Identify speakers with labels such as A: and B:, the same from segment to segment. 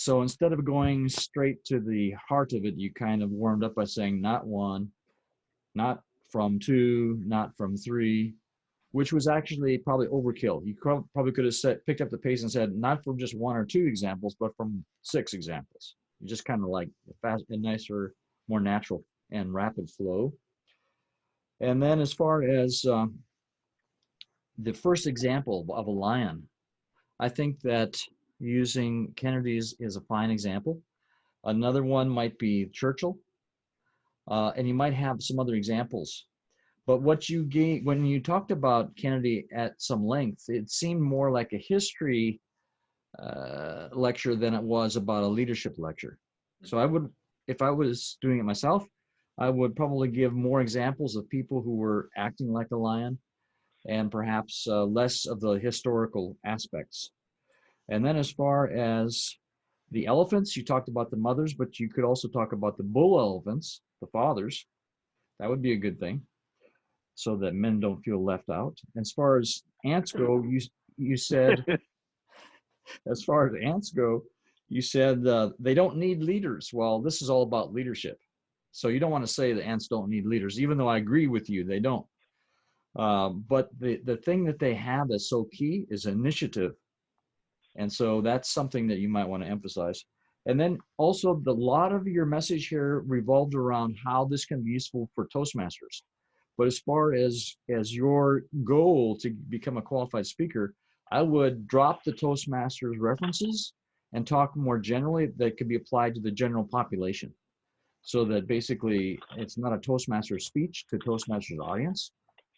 A: So instead of going straight to the heart of it, you kind of warmed up by saying not one, not from two, not from three, which was actually probably overkill. You probably could have picked up the pace and said, not from just one or two examples, but from 6 examples. You just kind of like a nicer, more natural and rapid flow. And then as far as the first example of a lion, I think that using Kennedy's is a fine example. Another one might be Churchill, and you might have some other examples. But what you gave, when you talked about Kennedy at some length, it seemed more like a history lecture than it was about a leadership lecture. So I would, if I was doing it myself, I would probably give more examples of people who were acting like a lion and perhaps less of the historical aspects. And then as far as the elephants, you talked about the mothers, but you could also talk about the bull elephants, the fathers. That would be a good thing, so that men don't feel left out. As far as ants go, you said, as far as ants go, you said they don't need leaders. Well, this is all about leadership. So you don't want to say the ants don't need leaders, even though I agree with you, they don't. But the thing that they have that's so key is initiative. And so that's something that you might want to emphasize. And then also a lot of your message here revolved around how this can be useful for Toastmasters. But as far as your goal to become a qualified speaker, I would drop the Toastmasters references and talk more generally that could be applied to the general population. So that basically it's not a Toastmasters speech to Toastmasters audience,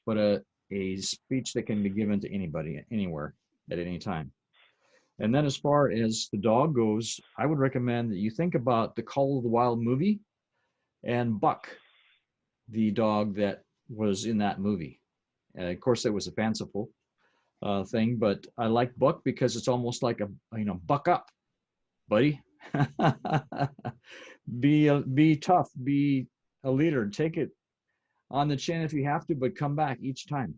A: but a speech that can be given to anybody, anywhere, at any time. And then as far as the dog goes, I would recommend that you think about the Call of the Wild movie and Buck, the dog that was in that movie. Of course, it was a fanciful thing, but I like Buck because it's almost like buck up, buddy. Be tough, be a leader, take it on the chin if you have to, but come back each time.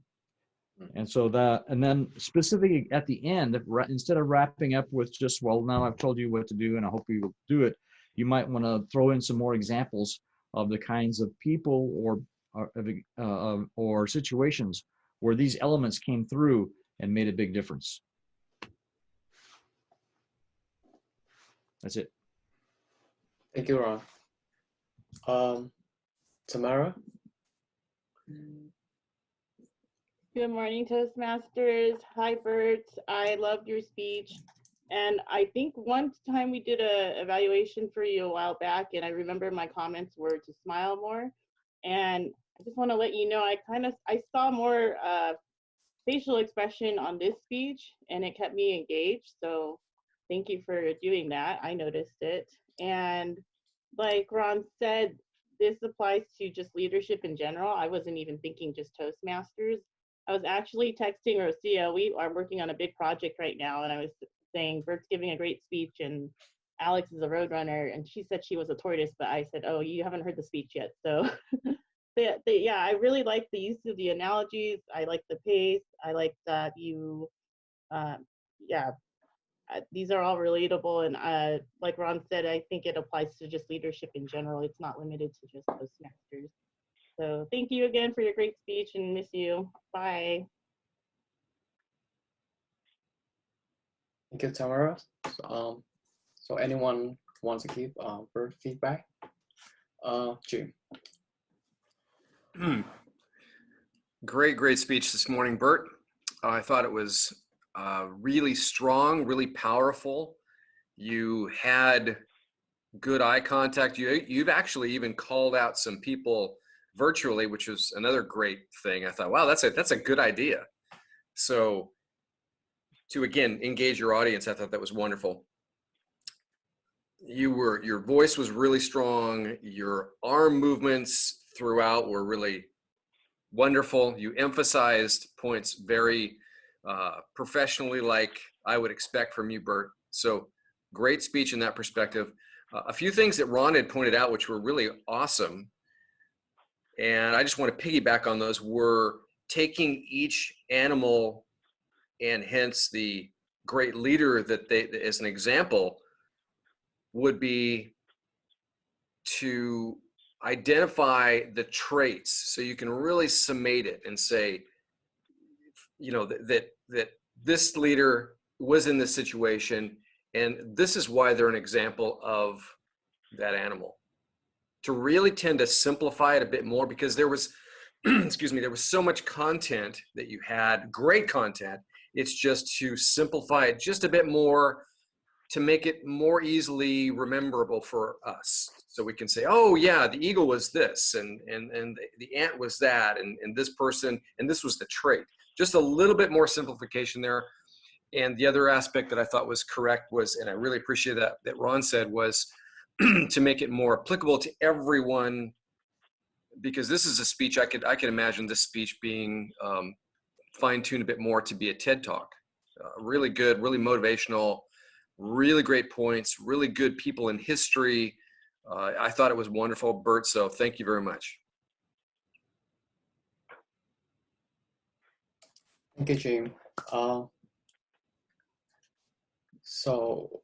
A: And so and then specifically at the end, instead of wrapping up with just, well, now I've told you what to do and I hope you will do it, you might want to throw in some more examples of the kinds of people or situations where these elements came through and made a big difference. That's it.
B: Thank you, Ron. Tamara?
C: Good morning, Toastmasters. Hi, Bert. I loved your speech. And I think one time we did a evaluation for you a while back, and I remember my comments were to smile more. And I just want to let you know, I saw more facial expression on this speech, and it kept me engaged. So thank you for doing that. I noticed it. And like Ron said, this applies to just leadership in general. I wasn't even thinking just Toastmasters. I was actually texting Rosia. We are working on a big project right now, and I was saying Bert's giving a great speech and Alex is a roadrunner, and she said she was a tortoise, but I said, oh, you haven't heard the speech yet. So yeah, I really like the use of the analogies. I like the pace. I like that you, these are all relatable. And like Ron said, I think it applies to just leadership in general. It's not limited to just Toastmasters. So thank you again for your great speech and miss you. Bye.
B: Thank you, Tamara. So anyone wants to give Bert feedback? Jim.
D: Great speech this morning, Bert. I thought it was really strong, really powerful. You had good eye contact. You've actually even called out some people virtually, which was another great thing. I thought, wow, that's a good idea. So to again engage your audience, I thought that was wonderful. Your voice was really strong. Your arm movements throughout were really wonderful. You emphasized points very professionally, like I would expect from you, Bert. So great speech in that perspective. A few things that Ron had pointed out, which were really awesome, and I just want to piggyback on those, were taking each animal and hence the great leader that they, as an example, would be to identify the traits so you can really summate it and say, you know, that this leader was in this situation and this is why they're an example of that animal. To really tend to simplify it a bit more, because there was excuse me, there was so much content that you had, great content. It's just to simplify it just a bit more to make it more easily rememberable for us. So we can say, oh yeah, the eagle was this, and the ant was that, and this person, and this was the trait. Just a little bit more simplification there. And the other aspect that I thought was correct was, and I really appreciate that Ron said, was to make it more applicable to everyone, because this is a speech, I could imagine this speech being fine-tuned a bit more to be a TED Talk. Really good, really motivational, really great points, really good people in history. I thought it was wonderful, Bert, so thank you very much.
B: Thank you, Jim. So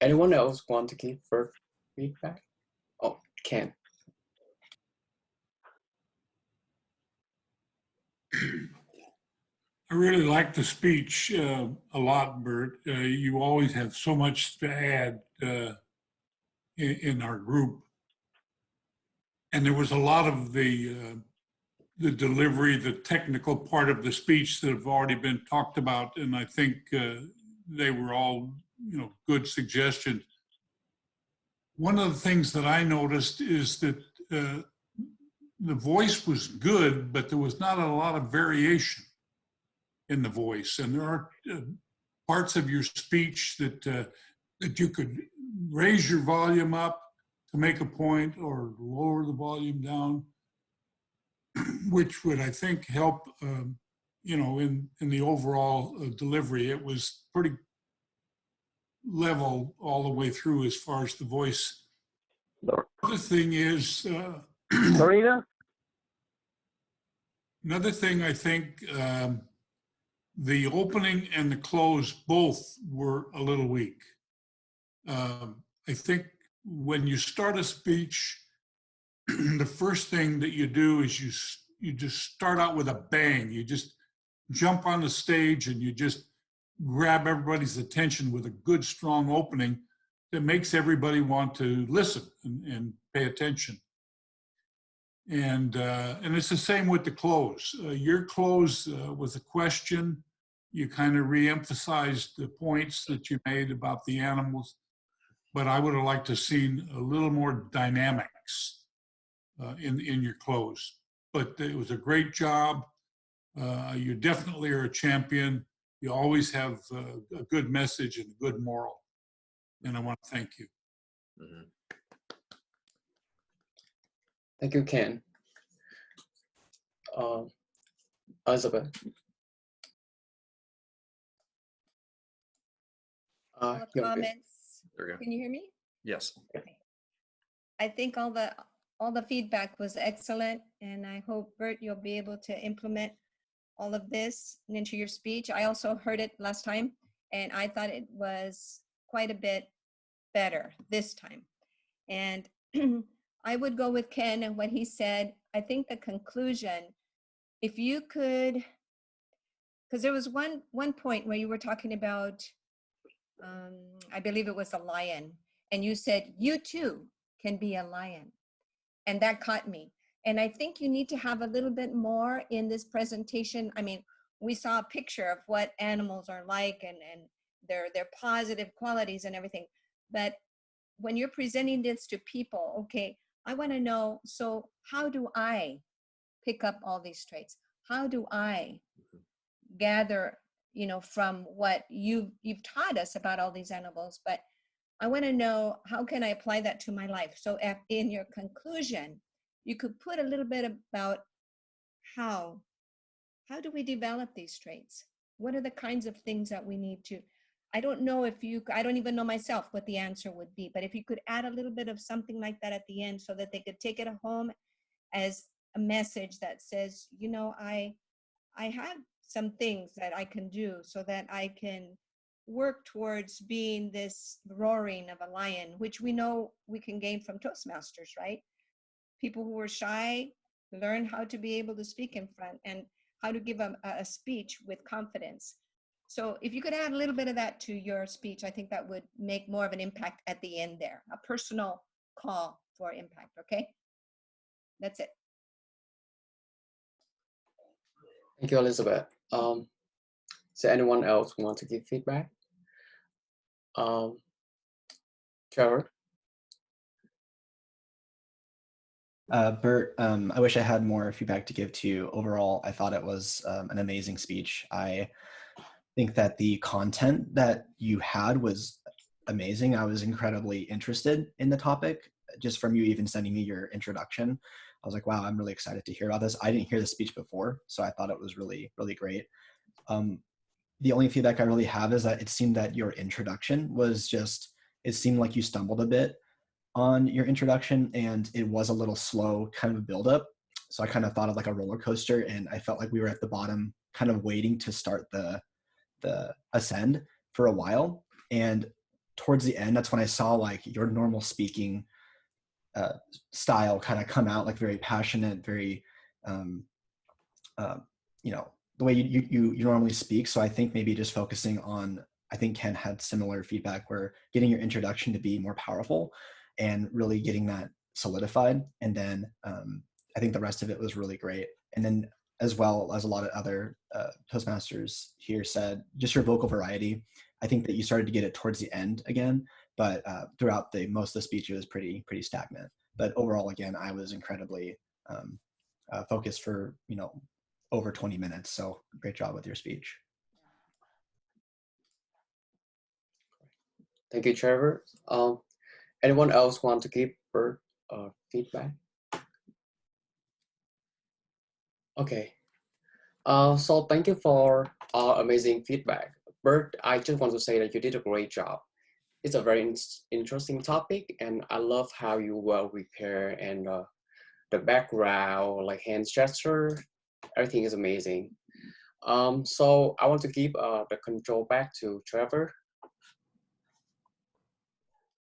B: anyone else want to give Bert feedback? Oh, Ken.
E: I really like the speech a lot, Bert. You always have so much to add in our group. And there was a lot of the delivery, the technical part of the speech that have already been talked about. And I think they were all, you know, good suggestions. One of the things that I noticed is that the voice was good, but there was not a lot of variation in the voice. And there are parts of your speech that that you could raise your volume up to make a point or lower the volume down, which would, I think, help, you know, in the overall delivery. It was pretty level all the way through as far as the voice. The other thing is,
F: Marina?
E: another thing I think, the opening and the close both were a little weak. I think when you start a speech, the first thing that you do is you just start out with a bang. You just jump on the stage and you just grab everybody's attention with a good, strong opening that makes everybody want to listen and pay attention. And it's the same with the close. Your close was a question. You kind of re-emphasized the points that you made about the animals, but I would have liked to have seen a little more dynamics in your close. But it was a great job. You definitely are a champion. You always have a good message and a good moral. And I want to thank you.
D: Mm-hmm.
B: Thank you, Ken. Elizabeth.
G: All the
B: you're good.
G: comments.
D: There we go.
G: Can you hear me?
D: Yes.
G: Okay. I think all the feedback was excellent, and I hope, Bert, you'll be able to implement all of this into your speech. I also heard it last time, and I thought it was quite a bit better this time. And I would go with Ken and what he said. I think the conclusion, if you could, because there was one point where you were talking about, I believe it was a lion, and you said, you too can be a lion. And that caught me. And I think you need to have a little bit more in this presentation. I mean, we saw a picture of what animals are like and their positive qualities and everything. But when you're presenting this to people, okay, I want to know, so how do I pick up all these traits? How do I gather, you know, from what you've taught us about all these animals? But I want to know, how can I apply that to my life? So if in your conclusion, you could put a little bit about how do we develop these traits? What are the kinds of things that we need to, I don't know if you, I don't even know myself what the answer would be, but if you could add a little bit of something like that at the end so that they could take it home as a message that says, you know, I have some things that I can do so that I can work towards being this roaring of a lion, which we know we can gain from Toastmasters, right? People who are shy learn how to be able to speak in front and how to give a speech with confidence. So if you could add a little bit of that to your speech, I think that would make more of an impact at the end there, a personal call for impact, okay? That's it.
B: Thank you, Elizabeth. Is there anyone else want to give feedback? Trevor?
F: Bert, I wish I had more feedback to give to you. Overall, I thought it was an amazing speech. I think that the content that you had was amazing. I was incredibly interested in the topic, just from you even sending me your introduction. I was like, wow, I'm really excited to hear about this. I didn't hear the speech before, so I thought it was really, really great. The only feedback I really have is that it seemed that your introduction was just, it seemed like you stumbled a bit on your introduction, and it was a little slow kind of build up. So I kind of thought of like a roller coaster, and I felt like we were at the bottom kind of waiting to start the ascend for a while. And towards the end, that's when I saw like your normal speaking style kind of come out, like very passionate, very you know, the way you normally speak. So I think maybe just focusing on, I think Ken had similar feedback where getting your introduction to be more powerful and really getting that solidified. And then I think the rest of it was really great. And then as well as a lot of other Toastmasters here said, just your vocal variety. I think that you started to get it towards the end again, but throughout most of the speech, it was pretty stagnant. But overall, again, I was incredibly focused for, over 20 minutes. So great job with your speech.
B: Thank you, Trevor. Anyone else want to give Bert feedback? Okay. So thank you for amazing feedback. Bert, I just want to say that you did a great job. It's a very interesting topic, and I love how you well prepared, and the background, like hand gesture, everything is amazing. So I want to give the control back to Trevor